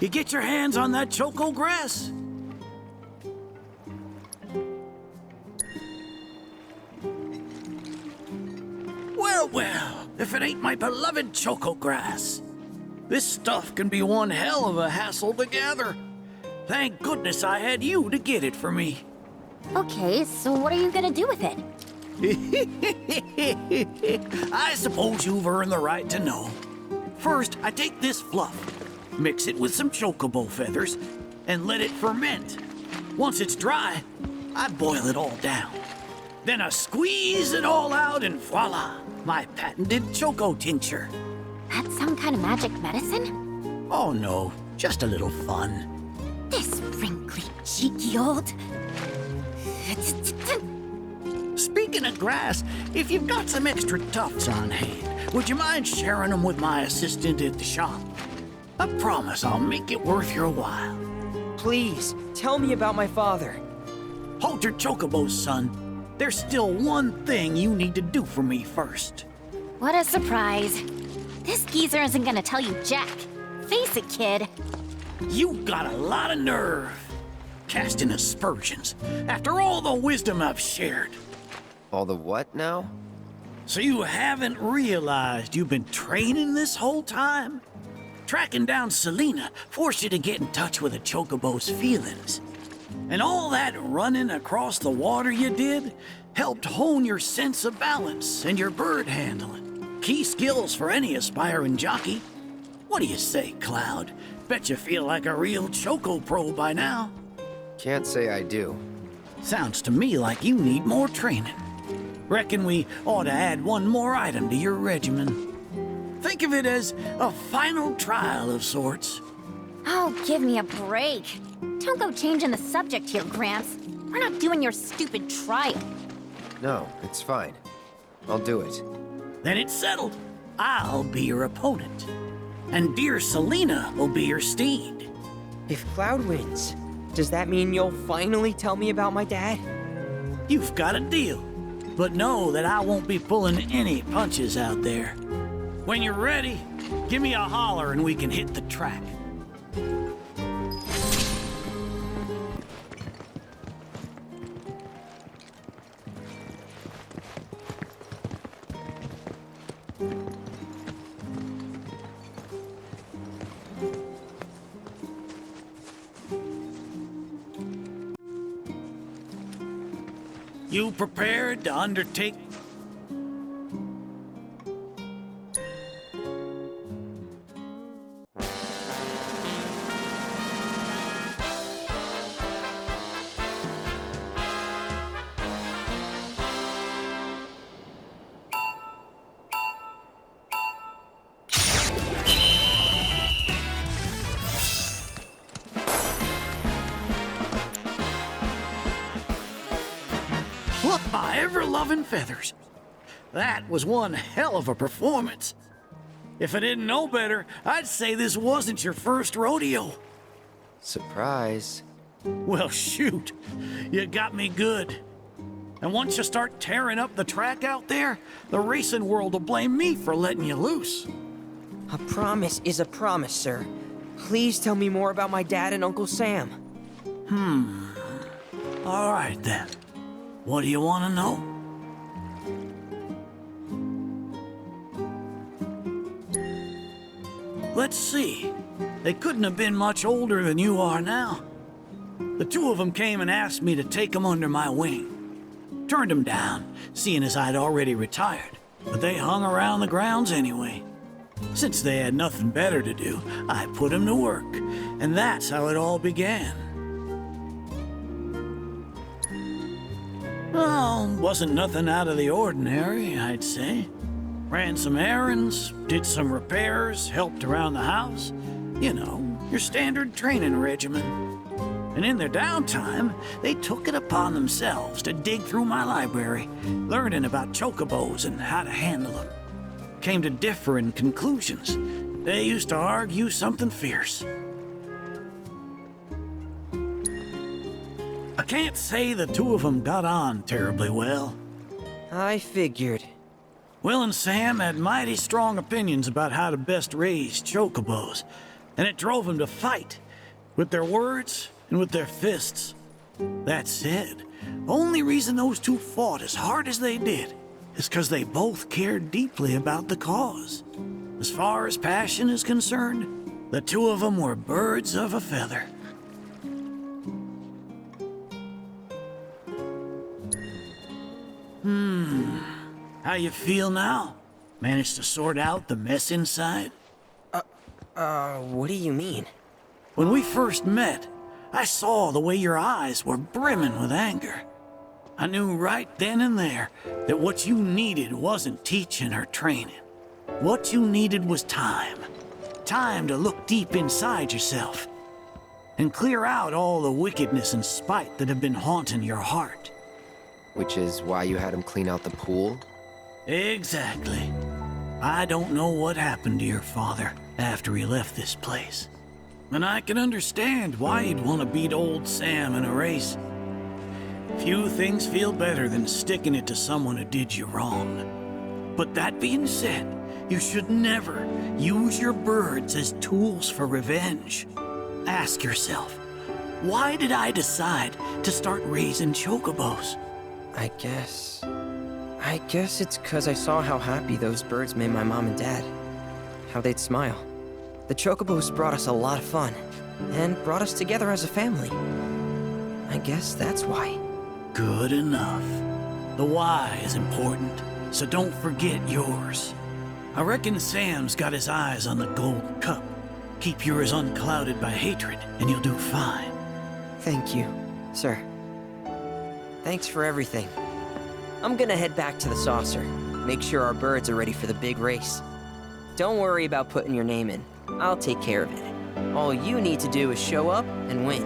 you get your hands on that choco grass. Well, well, if it ain't my beloved choco grass. This stuff can be one hell of a hassle to gather. Thank goodness I had you to get it for me. Okay, so what are you gonna do with it? I suppose you've earned the right to know. First, I take this fluff, mix it with some chocobo feathers, and let it ferment. Once it's dry, I boil it all down. Then I squeeze it all out and voila, my patented choco tincture. That's some kind of magic medicine? Oh no, just a little fun. This wrinkly, cheeky old... Speaking of grass, if you've got some extra tufts on hand, would you mind sharing them with my assistant at the shop? I promise I'll make it worth your while. Please, tell me about my father. Hold your chocobos, son. There's still one thing you need to do for me first. What a surprise. This geezer isn't gonna tell you jack. Face it, kid. You got a lot of nerve. Casting aspersions after all the wisdom I've shared. All the what now? So you haven't realized you've been training this whole time? Tracking down Selena forced you to get in touch with a chocobo's feelings. And all that running across the water you did helped hone your sense of balance and your bird handling. Key skills for any aspiring jockey. What do you say, Cloud? Bet you feel like a real choco pro by now. Can't say I do. Sounds to me like you need more training. Reckon we ought to add one more item to your regimen. Think of it as a final trial of sorts. Oh, give me a break. Don't go changing the subject here, Gramps. We're not doing your stupid trial. No, it's fine. I'll do it. Then it's settled. I'll be your opponent. And dear Selena will be your steed. If Cloud wins, does that mean you'll finally tell me about my dad? You've got a deal. But know that I won't be pulling any punches out there. When you're ready, give me a holler and we can hit the track. You prepared to undertake? Look, my ever-loving feathers. That was one hell of a performance. If I didn't know better, I'd say this wasn't your first rodeo. Surprise. Well, shoot. You got me good. And once you start tearing up the track out there, the racing world will blame me for letting you loose. A promise is a promise, sir. Please tell me more about my dad and Uncle Sam. All right, then. What do you want to know? Let's see. They couldn't have been much older than you are now. The two of them came and asked me to take them under my wing. Turned them down, seeing as I'd already retired, but they hung around the grounds anyway. Since they had nothing better to do, I put them to work, and that's how it all began. Well, wasn't nothing out of the ordinary, I'd say. Ran some errands, did some repairs, helped around the house. You know, your standard training regimen. And in their downtime, they took it upon themselves to dig through my library, learning about chocobos and how to handle them. Came to differing conclusions. They used to argue something fierce. I can't say the two of them got on terribly well. I figured. Will and Sam had mighty strong opinions about how to best raise chocobos, And it drove them to fight, with their words and with their fists. That said, only reason those two fought as hard as they did is because they both cared deeply about the cause. As far as passion is concerned, the two of them were birds of a feather. How you feel now? Managed to sort out the mess inside? What do you mean? When we first met, I saw the way your eyes were brimming with anger. I knew right then and there that what you needed wasn't teaching or training. What you needed was time. Time to look deep inside yourself and clear out all the wickedness and spite that have been haunting your heart. Which is why you had him clean out the pool? Exactly. I don't know what happened to your father after he left this place. And I can understand why he'd want to beat old Sam in a race. Few things feel better than sticking it to someone who did you wrong. But that being said, you should never use your birds as tools for revenge. Ask yourself, why did I decide to start raising chocobos? I guess it's 'cause I saw how happy those birds made my mom and dad. How they'd smile. The chocobos brought us a lot of fun, and brought us together as a family. I guess that's why. Good enough. The why is important, so don't forget yours. I reckon Sam's got his eyes on the gold cup. Keep yours unclouded by hatred, and you'll do fine. Thank you, sir. Thanks for everything. I'm gonna head back to the saucer. Make sure our birds are ready for the big race. Don't worry about putting your name in. I'll take care of it. All you need to do is show up and win.